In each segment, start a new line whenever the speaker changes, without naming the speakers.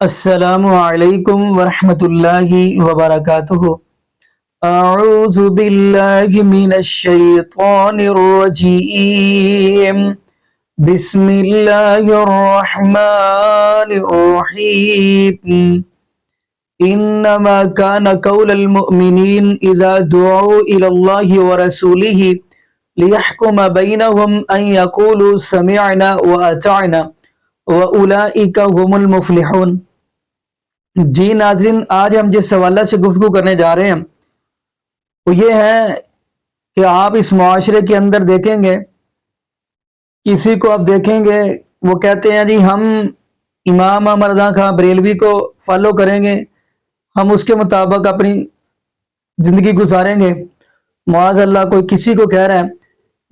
السلام علیکم ورحمۃ اللہ وبرکاتہ۔ اعوذ باللہ من الشیطان الرجیم، بسم اللہ الرحمن الرحیم۔ انما کان قول المؤمنین اذا دعوا الی اللہ ورسولہ لیحکم بینہم ان یقولوا سمعنا واطعنا وَأُولَئِكَ هُمُ الْمُفْلِحُونَ۔ جی ناظرین، آج ہم جس حوالے سے گفتگو کرنے جا رہے ہیں وہ یہ ہے کہ آپ اس معاشرے کے اندر دیکھیں گے، کسی کو آپ دیکھیں گے وہ کہتے ہیں جی ہم امام احمد رضا خان بریلوی کو فالو کریں گے، ہم اس کے مطابق اپنی زندگی گزاریں گے۔ معاذ اللہ کوئی کسی کو کہہ رہا ہے۔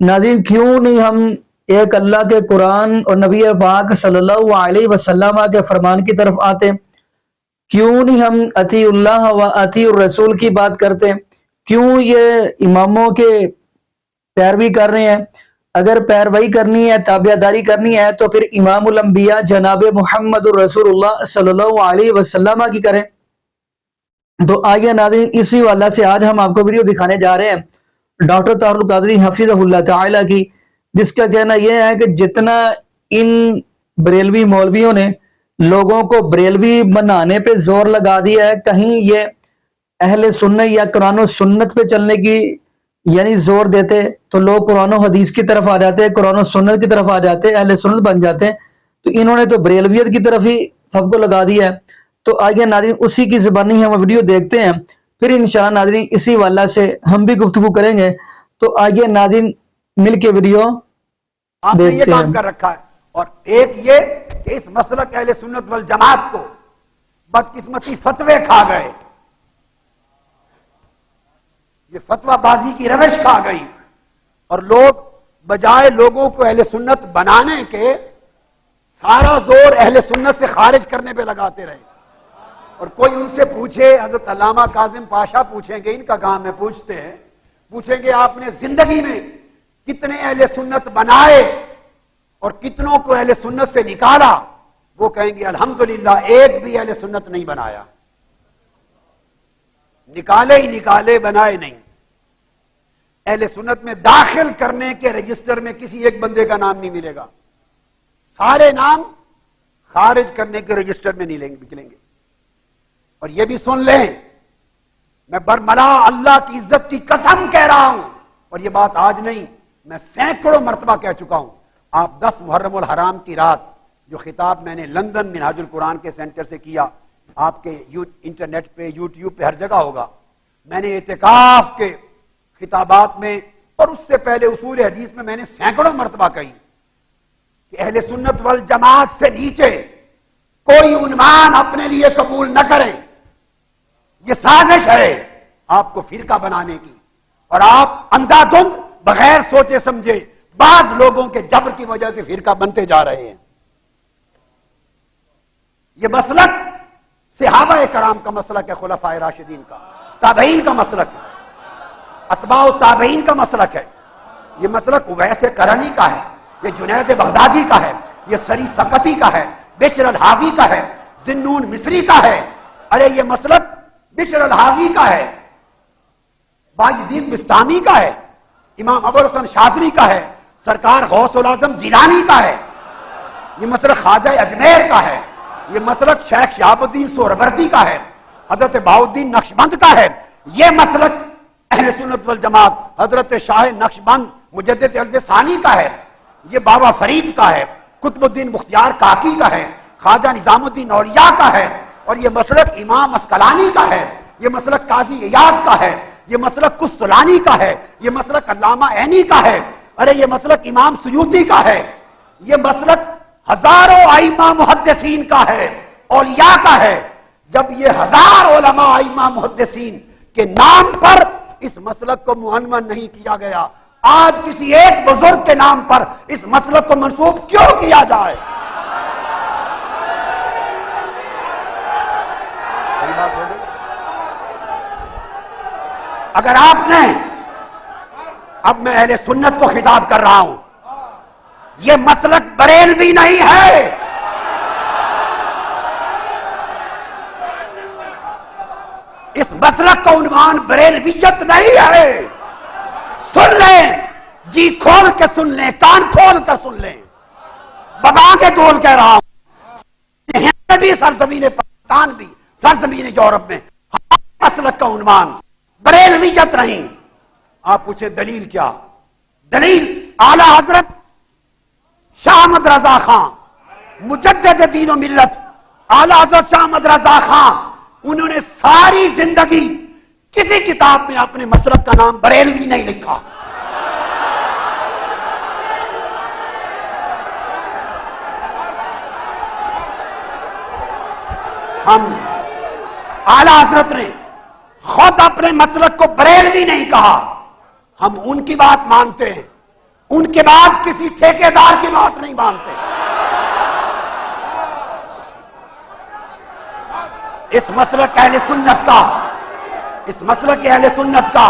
ناظرین، کیوں نہیں ہم ایک اللہ کے قرآن اور نبی پاک صلی اللہ علیہ وسلم کے فرمان کی طرف آتے؟ کیوں نہیں ہم اطیع اللہ و اطیع الرسول کی بات کرتے؟ کیوں یہ اماموں کے پیروی کر رہے ہیں؟ اگر پیروی کرنی ہے، تابعداری کرنی ہے تو پھر امام الانبیاء جناب محمد الرسول اللہ صلی اللہ علیہ وسلم کی کریں۔ تو آئیے ناظرین، اسی والا سے آج ہم آپ کو ویڈیو دکھانے جا رہے ہیں ڈاکٹر طاہر القادری حفظہ اللہ تعالی کی، جس کا کہنا یہ ہے کہ جتنا ان بریلوی مولویوں نے لوگوں کو بریلوی بنانے پہ زور لگا دیا ہے، کہیں یہ اہل سنت یا قرآن و سنت پہ چلنے کی یعنی زور دیتے تو لوگ قرآن و حدیث کی طرف آ جاتے، قرآن و سنت کی طرف آ جاتے، اہل سنت بن جاتے، تو انہوں نے تو بریلویت کی طرف ہی سب کو لگا دیا ہے۔ تو آئیے ناظرین اسی کی زبانی ہم ویڈیو دیکھتے ہیں، پھر انشاءاللہ ناظرین اسی والا سے ہم بھی گفتگو کریں گے۔ تو آئیے ناظرین مل کے ویڈیو
آپ نے یہ کام کر رکھا ہے، اور ایک یہ کہ اس مسلک اہل سنت والجماعت کو بدقسمتی فتوے کھا گئے، یہ فتوہ بازی کی روش کھا گئی، اور لوگ بجائے لوگوں کو اہل سنت بنانے کے سارا زور اہل سنت سے خارج کرنے پہ لگاتے رہے۔ اور کوئی ان سے پوچھے، حضرت علامہ کاظم پاشا پوچھیں گے، ان کا کام ہے پوچھتے ہیں، پوچھیں گے آپ نے زندگی میں کتنے اہل سنت بنائے اور کتنوں کو اہل سنت سے نکالا؟ وہ کہیں گے الحمدللہ ایک بھی اہل سنت نہیں بنایا، نکالے ہی نکالے، بنائے نہیں۔ اہل سنت میں داخل کرنے کے رجسٹر میں کسی ایک بندے کا نام نہیں ملے گا، سارے نام خارج کرنے کے رجسٹر میں نہیں نکلیں گے۔ اور یہ بھی سن لیں، میں برملا اللہ کی عزت کی قسم کہہ رہا ہوں، اور یہ بات آج نہیں، میں سینکڑوں مرتبہ کہہ چکا ہوں۔ آپ 10 محرم الحرام کی رات جو خطاب میں نے لندن منہاج القرآن کے سینٹر سے کیا، آپ کے انٹرنیٹ پہ یوٹیوب پہ ہر جگہ ہوگا، میں نے اعتکاف کے خطابات میں اور اس سے پہلے اصول حدیث میں نے سینکڑوں مرتبہ کہی کہ اہل سنت والجماعت سے نیچے کوئی عنوان اپنے لیے قبول نہ کریں، یہ سازش ہے آپ کو فرقہ بنانے کی، اور آپ اندھا دھند بغیر سوچے سمجھے بعض لوگوں کے جبر کی وجہ سے فرقہ بنتے جا رہے ہیں۔ یہ مسلک صحابہ کرام کا مسلک ہے، خلفائے راشدین کا، تابعین کا مسلک ہے، اتباع تابعین کا مسلک ہے۔ یہ مسلک اویس قرنی کا ہے، یہ جنید بغدادی کا ہے، یہ سری سقطی کا ہے، بشر الحاوی کا ہے، ذنون مصری کا ہے۔ ارے یہ مسلک بشر الحاوی کا ہے، بایزید بستامی کا ہے، امام ابوالحسن شاذلی کا ہے، سرکار غوث العظم جیلانی کا ہے، یہ مسلک خواجہ اجمیر کا ہے، یہ مسلک شیخ شہاب الدین سہروردی کا ہے، حضرت بہاؤالدین نقشبند کا ہے، یہ مسلک اہل سنت والجماعت حضرت شاہ نقشبند مجدد الف ثانی کا ہے، یہ بابا فرید کا ہے، قطب الدین مختیار کاکی کا ہے، خواجہ نظام الدین اولیاء کا ہے، اور یہ مسلک امام اسقلانی کا ہے، یہ مسلک قاضی ایاز کا ہے، یہ مسلک قسطلانی کا ہے، یہ مسلک علامہ عینی کا ہے، ارے یہ مسلک امام سیوطی کا ہے، یہ مسلک ہزاروں ائمہ محدثین کا ہے، اولیاء کا ہے۔ جب یہ 1000 علماء ائمہ محدثین کے نام پر اس مسلک کو معنون نہیں کیا گیا، آج کسی ایک بزرگ کے نام پر اس مسلک کو منسوب کیوں کیا جائے؟ اگر آپ نے، اب میں اہل سنت کو خطاب کر رہا ہوں، یہ مسلک بریلوی نہیں ہے، مسلک کا عنوان بریلویت نہیں ہے. سن لیں، جی کھول کے سن لیں، کان کھول کر سن لیں. ببا کے دول کہہ رہا ہوں، ہند بھی سرزمین پاکستان بھی سرزمین یورپ میں مسلک کا عنوان بریلویت نہیں. آپ پوچھیں دلیل کیا؟ دلیل اعلی حضرت شاہ احمد رضا خان مجدد دین و ملت، اعلی حضرت شاہ احمد رضا خان، انہوں نے ساری زندگی کسی کتاب میں اپنے مسلک کا نام بریلوی نہیں لکھا. ہم اعلی حضرت نے خود اپنے مسلک کو بریلوی نہیں کہا. ہم ان کی بات مانتے ہیں، ان کے بعد کسی ٹھیکیدار کی بات نہیں مانتے. اس مسلک اہل سنت کا، اس مسلک اہل سنت کا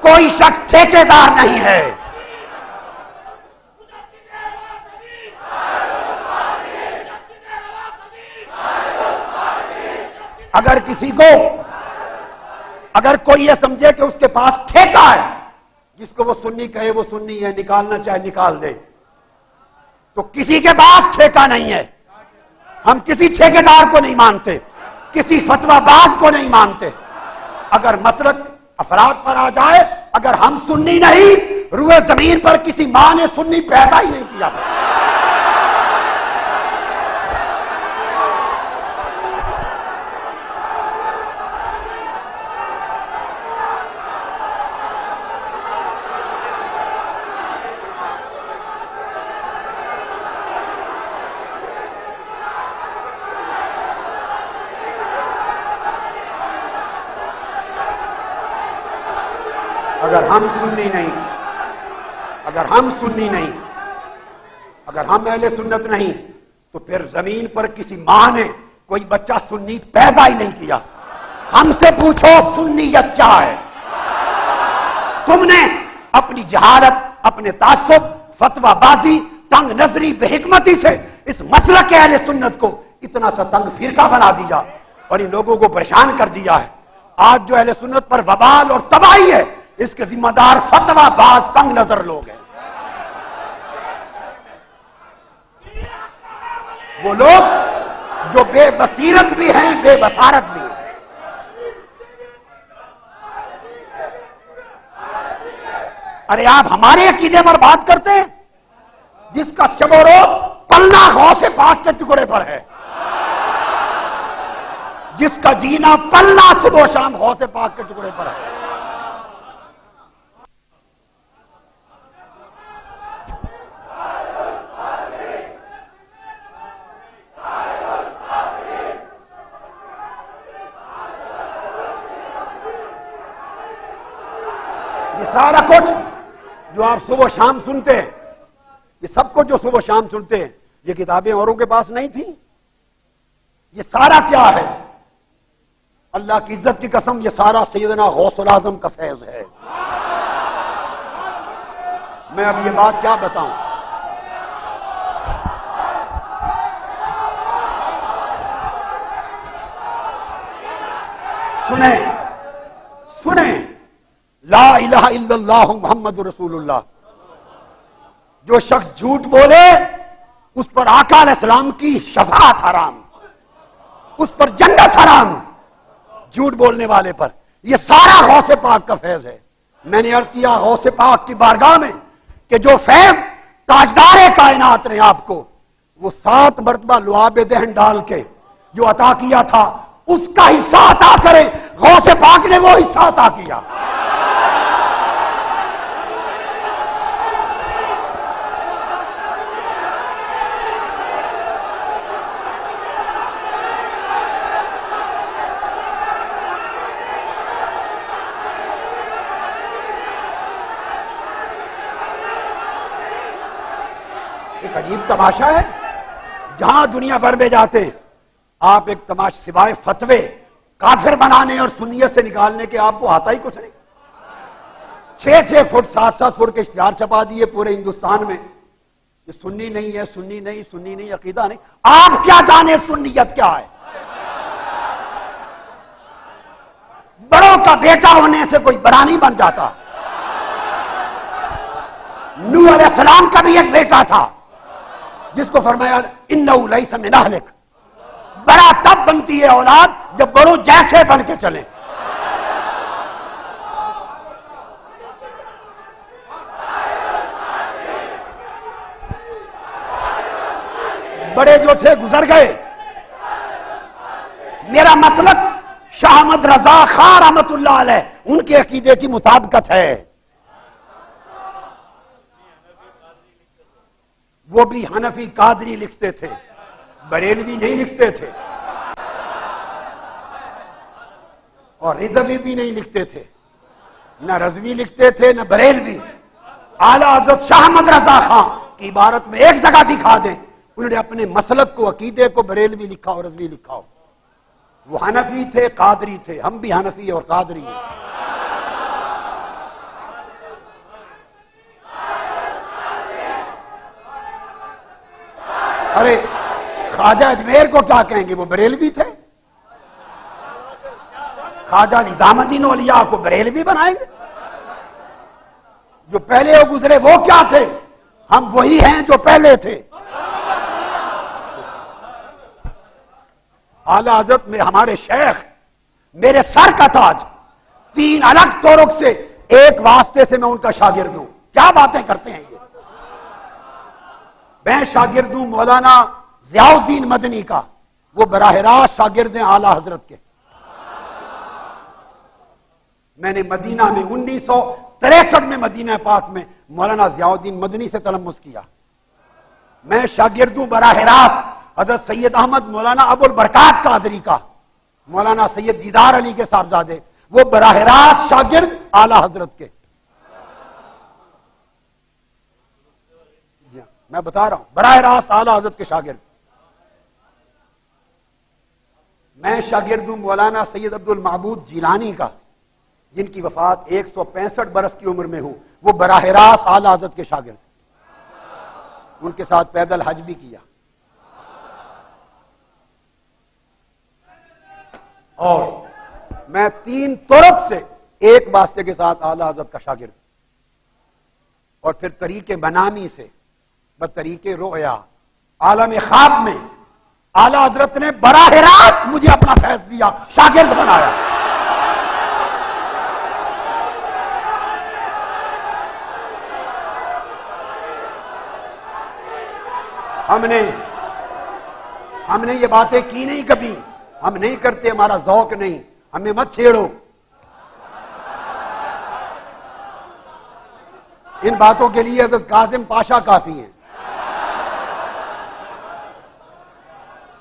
کوئی شخص ٹھیکیدار نہیں ہے. اگر کسی کو، اگر کوئی یہ سمجھے کہ اس کے پاس ٹھیکہ ہے، جس کو وہ سنی کہے وہ سنی ہے، نکالنا چاہے نکال دے، تو کسی کے پاس ٹھیکہ نہیں ہے. ہم کسی ٹھیکیدار کو نہیں مانتے، کسی فتویٰ باز کو نہیں مانتے. اگر مسلک افراد پر آ جائے، اگر ہم سنی نہیں، روئے زمین پر کسی ماں نے سنی پیدا ہی نہیں کیا تھا. اگر ہم سنی نہیں، اگر ہم سنی نہیں، اگر ہم اہل سنت نہیں، تو پھر زمین پر کسی ماں نے کوئی بچہ سنی پیدا ہی نہیں کیا. ہم سے پوچھو سنیت کیا ہے؟ تم نے اپنی جہالت، اپنے تعصب، فتویٰ بازی، تنگ نظری، بے حکمتی سے اس مسلک اہل سنت کو اتنا سا تنگ فرقہ بنا دیا اور ان لوگوں کو پریشان کر دیا ہے. آج جو اہل سنت پر وبال اور تباہی ہے، اس کے ذمہ دار فتویٰ باز تنگ نظر لوگ ہیں. وہ لوگ جو بے بصیرت بھی ہیں، بے بصارت بھی ہیں. ارے آپ ہمارے عقیدے پر بات کرتے ہیں جس کا شب و روز پلنا غوث پاک کے ٹکڑے پر ہے، جس کا جینا پلنا صبح و شام غوث پاک کے ٹکڑے پر ہے. یہ سارا کچھ جو آپ صبح و شام سنتے ہیں، یہ سب کچھ جو صبح و شام سنتے ہیں، یہ کتابیں اوروں کے پاس نہیں تھیں. یہ سارا کیا ہے؟ اللہ کی عزت کی قسم، یہ سارا سیدنا غوث العظم کا فیض ہے. میں اب یہ بات کیا بتاؤں؟ سنیں لا الہ الا اللہ محمد رسول اللہ. جو شخص جھوٹ بولے اس پر آقا علیہ السلام کی شفاعت حرام، اس پر جنت حرام، جھوٹ بولنے والے پر. یہ سارا غوث پاک کا فیض ہے. میں نے عرض کیا غوث پاک کی بارگاہ میں کہ جو فیض تاجدار کائنات نے آپ کو وہ 7 مرتبہ لعاب دہن ڈال کے جو عطا کیا تھا، اس کا حصہ عطا کرے. غوث پاک نے وہ حصہ عطا کیا. ایک عجیب تماشا ہے. جہاں دنیا بھر میں جاتے آپ ایک تماشا سوائے فتوے کافر بنانے اور سنیت سے نکالنے کے آپ کو آتا ہی کچھ نہیں. 6 فٹ 7 فٹ کے اشتہار چھپا دیے پورے ہندوستان میں. یہ سنی نہیں ہے، سنی نہیں، سنی نہیں، عقیدہ نہیں. آپ کیا جانے سنیت کیا ہے؟ بڑوں کا بیٹا ہونے سے کوئی بڑا نہیں بن جاتا. نوح علیہ السلام کا بھی ایک بیٹا تھا جس کو فرمایا انہ لیس من اہلک. بڑا تب بنتی ہے اولاد جب بڑوں جیسے بن کے چلیں. بڑے جو تھے گزر گئے. میرا مسلک شاہ احمد رضا خان رحمت اللہ علیہ ان کے عقیدے کی مطابقت ہے. وہ بھی حنفی قادری لکھتے تھے، بریلوی نہیں لکھتے تھے، اور رضوی بھی نہیں لکھتے تھے. نہ رضوی لکھتے تھے نہ بریلوی. اعلیٰ حضرت شاہ احمد رضا خان کی عبارت میں ایک جگہ دکھا دیں انہوں نے اپنے مسلک کو، عقیدے کو بریلوی لکھا اور رضوی لکھا ہو. وہ حنفی تھے، قادری تھے. ہم بھی حنفی اور قادری ہیں. ارے خواجہ اجمیر کو کیا کہیں گے؟ وہ بریلوی تھے. خواجہ نظام الدین اولیاء کو بریلوی بنائیں گے؟ جو پہلے وہ گزرے وہ کیا تھے؟ ہم وہی ہیں جو پہلے تھے. اعلیٰ حضرت میں ہمارے شیخ میرے سر کا تاج، 3 الگ طرق سے ایک واسطے سے میں ان کا شاگرد ہوں. کیا باتیں کرتے ہیں یہ؟ میں شاگرد ہوں مولانا ضیاء الدین مدنی کا، وہ براہ راست شاگرد ہیں اعلیٰ حضرت کے. میں نے مدینہ میں 1963 میں مدینہ پاک میں مولانا ضیاء الدین مدنی سے تلمس کیا. میں شاگرد ہوں براہ راست حضرت سید احمد مولانا ابو البرکات قادری کا، مولانا سید دیدار علی کے صاحبزادے، وہ براہ راست شاگرد اعلیٰ حضرت کے. میں بتا رہا ہوں براہ راست اعلیٰ حضرت کے شاگرد. میں شاگرد ہوں مولانا سید عبد المعبود جیلانی کا، جن کی وفات 165 برس کی عمر میں ہوں. وہ براہ راست اعلیٰ حضرت کے شاگرد. ان کے ساتھ پیدل حج بھی کیا. اور میں 3 طرق سے ایک واسطے کے ساتھ اعلیٰ حضرت کا شاگرد. اور پھر طریق منامی سے بطریق رؤیا عالم خواب میں اعلیٰ حضرت نے براہ راست مجھے اپنا فیض دیا، شاگرد بنایا. ہم نے یہ باتیں کی نہیں کبھی، ہم نہیں کرتے، ہمارا ذوق نہیں، ہمیں مت چھیڑو. ان باتوں کے لیے حضرت کاظم پاشا کافی ہیں.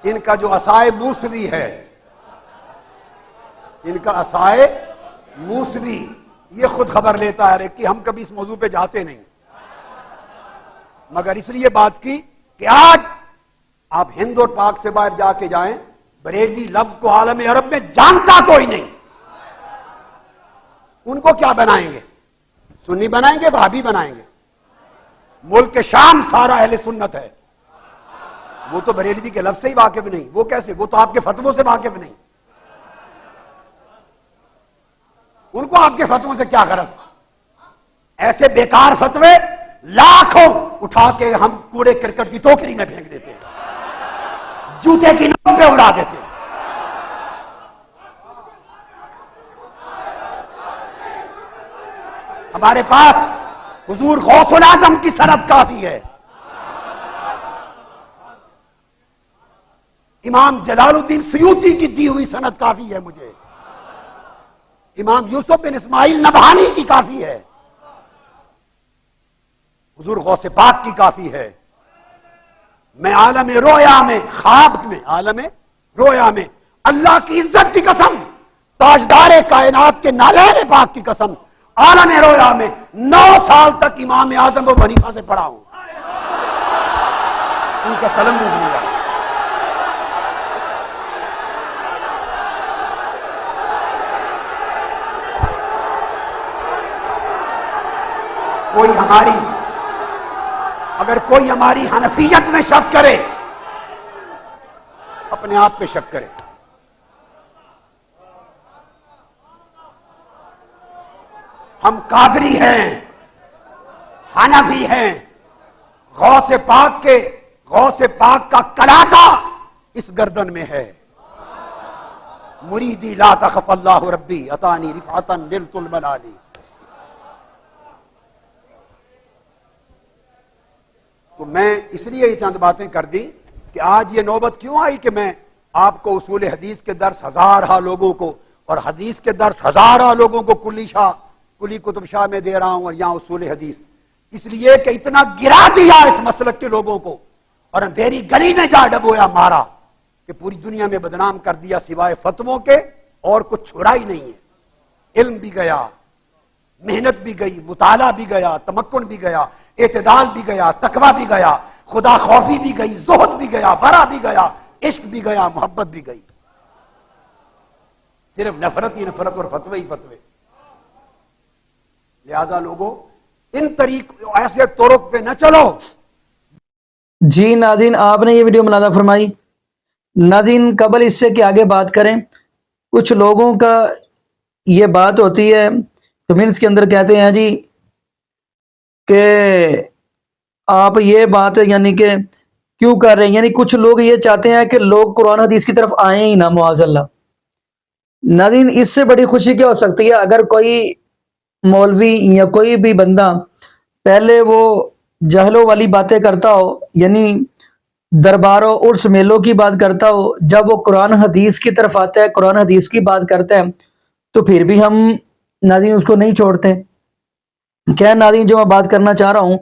ان کا جو عصائے موسوی ہے، ان کا عصائے موسوی، یہ خود خبر لیتا ہے کہ ہم کبھی اس موضوع پہ جاتے نہیں، مگر اس لیے بات کی کہ آج آپ ہند اور پاک سے باہر جا کے جائیں، بریلوی لفظ کو عالم عرب میں جانتا کوئی نہیں. ان کو کیا بنائیں گے؟ سنی بنائیں گے، وہابی بنائیں گے؟ ملک شام سارا اہل سنت ہے. وہ تو بریلوی کے لفظ سے ہی واقف نہیں. وہ کیسے؟ وہ تو آپ کے فتووں سے واقف نہیں. ان کو آپ کے فتووں سے کیا غرض؟ ایسے بیکار فتوے لاکھوں اٹھا کے ہم کوڑے کرکٹ کی ٹوکری میں پھینک دیتے ہیں، جوتے کی نوک پہ اڑا دیتے ہیں. ہمارے پاس حضور غوث الاعظم کی سند کافی ہے، امام جلال الدین سیوطی کی دی ہوئی سند کافی ہے، مجھے امام یوسف بن اسماعیل نبہانی کی کافی ہے، حضور غوث پاک کی کافی ہے. میں عالم رویا میں، خواب میں، عالم رویا میں اللہ کی عزت کی قسم، تاجدار کائنات کے نالین پاک کی قسم، عالم رویا میں 9 سال تک امام اعظم ابو حنیفہ سے پڑھا ہوں. ان کا تلمذ لیا. اگر کوئی ہماری حنفیت میں شک کرے، اپنے آپ پہ شک کرے. ہم قادری ہیں، حنفی ہیں، غوث پاک کا کلاٹا اس گردن میں ہے. مریدی لا تخف اللہ ربی عطانی رفعتا نلت الملالی. تو میں اس لیے یہ چند باتیں کر دی کہ آج یہ نوبت کیوں آئی کہ میں آپ کو اصول حدیث کے درس ہزارہ لوگوں کو اور حدیث کے درس ہزارہ لوگوں کو کلی کتب شاہ میں دے رہا ہوں اور یہاں اصول حدیث، اس لیے کہ اتنا گرا دیا اس مسلک کے لوگوں کو اور اندھیری گلی میں جا ڈبویا مارا کہ پوری دنیا میں بدنام کر دیا، سوائے فتووں کے اور کچھ چھوڑا ہی نہیں ہے. علم بھی گیا، محنت بھی گئی، مطالعہ بھی گیا، تمکن بھی گیا، اعتدال بھی گیا، تقوی بھی گیا، خدا خوفی بھی گئی، زہد بھی گیا، ورع بھی گیا، عشق بھی گیا، محبت بھی گئی. صرف نفرت ہی نفرت اور فتوے ہی فتوے. لہذا لوگوں ان طریق ایسے طرق پہ نہ چلو.
جی ناظرین، آپ نے یہ ویڈیو ملاحظہ فرمائی. ناظرین قبل اس سے کہ آگے بات کریں، کچھ لوگوں کا یہ بات ہوتی ہے کمنٹس کے اندر کہتے ہیں جی کہ آپ یہ بات یعنی کہ کیوں کر رہے ہیں، یعنی کچھ لوگ یہ چاہتے ہیں کہ لوگ قرآن حدیث کی طرف آئیں ہی نہ، معاذ اللہ. ناظرین اس سے بڑی خوشی کیا ہو سکتی ہے اگر کوئی مولوی یا کوئی بھی بندہ پہلے وہ جہلوں والی باتیں کرتا ہو، یعنی درباروں عرس میلوں کی بات کرتا ہو، جب وہ قرآن حدیث کی طرف آتا ہے، قرآن حدیث کی بات کرتا ہے تو پھر بھی ہم ناظرین اس کو نہیں چھوڑتے. کیا ناظرین جو میں بات کرنا چاہ رہا ہوں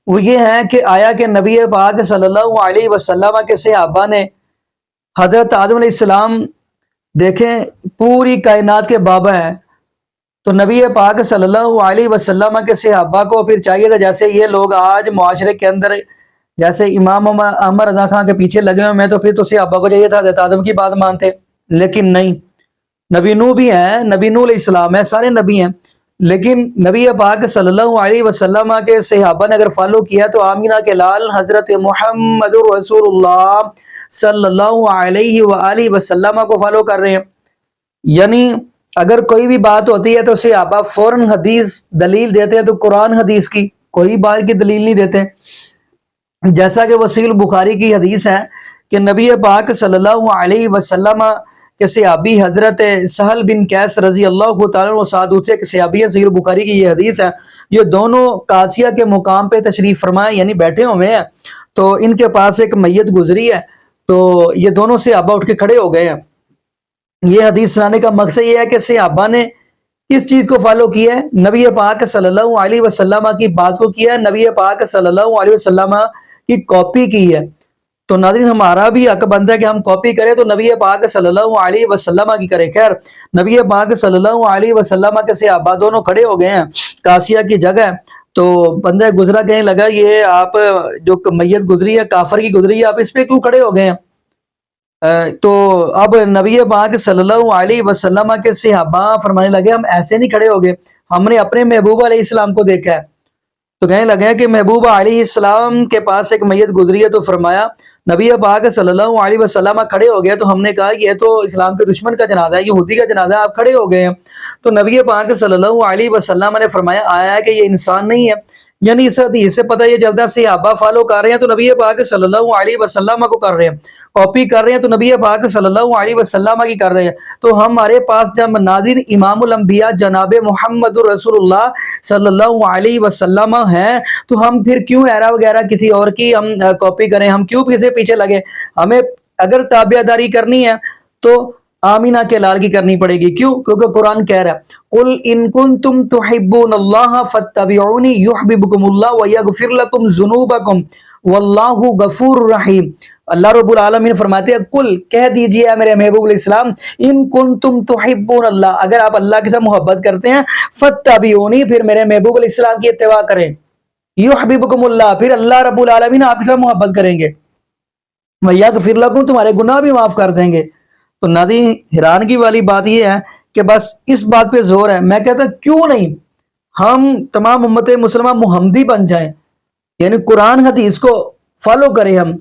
وہ یہ ہے کہ آیا کہ نبی پاک صلی اللہ علیہ وسلم کے صحابہ نے حضرت آدم علیہ السلام، دیکھیں پوری کائنات کے بابا ہیں، تو نبی پاک صلی اللہ علیہ وسلم کے صحابہ کو پھر چاہیے تھا، جیسے یہ لوگ آج معاشرے کے اندر جیسے امام احمد رضا خان کے پیچھے لگے ہوئے میں، تو پھر تو صحابہ کو چاہیے تھا حضرت آدم کی بات مانتے، لیکن نہیں. نبی نوح بھی ہیں، نبی نوح علیہ السلام ہے، سارے نبی ہیں، لیکن نبی پاک صلی اللہ علیہ وسلم کے صحابہ نے اگر فالو کیا تو آمینہ کے لال حضرت محمد رسول اللہ صلی اللہ علیہ وآلہ وسلم کو فالو کر رہے ہیں. یعنی اگر کوئی بھی بات ہوتی ہے تو صحابہ فوراً حدیث دلیل دیتے ہیں، تو قرآن حدیث کی کوئی بات کی دلیل نہیں دیتے. جیسا کہ وہ صحیح بخاری کی حدیث ہے کہ نبی پاک صلی اللہ علیہ وسلم کے صحابی حضرت سہل بن قیس رضی اللہ تعالیٰ عنہ سعد سے صحابی ہیں، صحیح بخاری کی یہ حدیث ہے. یہ دونوں قادسیہ کے مقام پہ تشریف فرمائے یعنی بیٹھے ہوئے ہیں، تو ان کے پاس ایک میت گزری ہے، تو یہ دونوں صحابہ اٹھ کے کھڑے ہو گئے ہیں. یہ حدیث سنانے کا مقصد یہ ہے کہ صحابہ نے کس چیز کو فالو کیا ہے، نبی پاک صلی اللہ علیہ وسلم کی بات کو کیا ہے، نبی پاک صلی اللہ علیہ وسلم کی کاپی کی ہے. تو ناظرین ہمارا بھی حق بنتا ہے کہ ہم کاپی کریں تو نبی پاک صلی اللہ علیہ وسلم کی کریں. خیر نبی پاک صلی اللہ علیہ وسلم کے صحابہ دونوں کھڑے ہو گئے ہیں قادسیہ کی جگہ، تو بندہ گزرا کہنے لگا یہ آپ جو میت گزری ہے کافر کی گزری ہے، آپ اس پہ کیوں کھڑے ہو گئے ہیں؟ تو اب نبی پاک صلی اللہ علیہ وسلم کے صحابہ فرمانے لگے ہم ایسے نہیں کھڑے ہو گئے، ہم نے اپنے محبوب علیہ السلام کو دیکھا ہے. تو کہنے لگے کہ محبوب علیہ السلام کے پاس ایک میت گزری ہے، تو فرمایا نبی پاک صلی اللہ علیہ وسلم کھڑے ہو گئے. تو ہم نے کہا یہ تو اسلام کے دشمن کا جنازہ ہے، یہودی کا جنازہ ہے، آپ کھڑے ہو گئے ہیں. تو نبی پاک صلی اللہ علیہ وسلم نے فرمایا آیا ہے کہ یہ انسان نہیں ہے. یعنی اس حدیث سے پتہ یہ چلتا ہے صحابہ فالو کر رہے ہیں تو نبی پاک صلی اللہ علیہ وسلم کو کر رہے ہیں، کاپی کر رہے ہیں تو نبی پاک صلی اللہ علیہ وسلم کی کر رہے ہیں. تو ہمارے پاس جب ناظر امام الانبیاء جناب محمد رسول اللہ صلی اللہ علیہ وسلم ہیں تو ہم پھر کیوں ایرا وغیرہ کسی اور کی ہم کاپی کریں، ہم کیوں کسی پیچھے لگے؟ ہمیں اگر تابع داری کرنی ہے تو آمینہ کے لال کی کرنی پڑے گی. کیوں؟ کیونکہ قرآن کہہ رہا ہے قل ان کنتم تحبون اللہ فاتبعونی یحببکم اللہ ویغفر لکم ذنوبکم واللہ غفور رحیم. اللہ رب العالمین فرماتے ہیں قل کہہ دیجئے اے میرے محبوب علیہ السلام ان کنتم تحبون اللہ، اگر آپ اللہ کے ساتھ محبت کرتے ہیں فاتبعونی پھر میرے محبوب علیہ السلام کی اتباع کریں، یحببکم اللہ پھر اللہ رب العالمین آپ کے ساتھ محبت کریں گے، ویغفر لکم تمہارے گناہ بھی معاف کر دیں گے. تو ناظرین حیرانگی والی بات یہ ہے کہ بس اس بات پہ زور ہے. میں کہتا کیوں نہیں ہم تمام امت مسلمہ محمدی بن جائیں، یعنی قرآن حدیث کو فالو کریں. ہم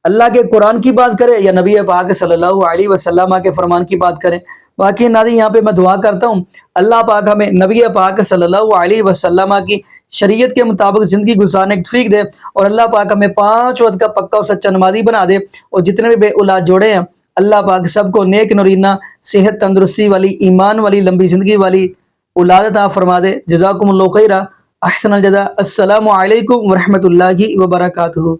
اللہ کے قرآن کی بات کریں یا نبی پاک صلی اللہ علیہ وسلم کے فرمان کی بات کریں۔ باقی ناظرین یہاں پہ میں دعا کرتا ہوں اللہ پاک ہمیں نبی پاک صلی اللہ علیہ وسلم کی شریعت کے مطابق زندگی گزارنے کی توفیق دے، اور اللہ پاک ہمیں 5 وقت کا پکا اور سچا نمازی بنا دے، اور جتنے بھی بے اولاد جوڑے ہیں اللہ پاک سب کو نیک نورینہ صحت تندرستی والی ایمان والی لمبی زندگی والی اولاد عطا فرما دے۔ جزاکم اللہ خیرہ، احسن الجزاء۔ السلام علیکم ورحمۃ اللہ وبرکاتہ۔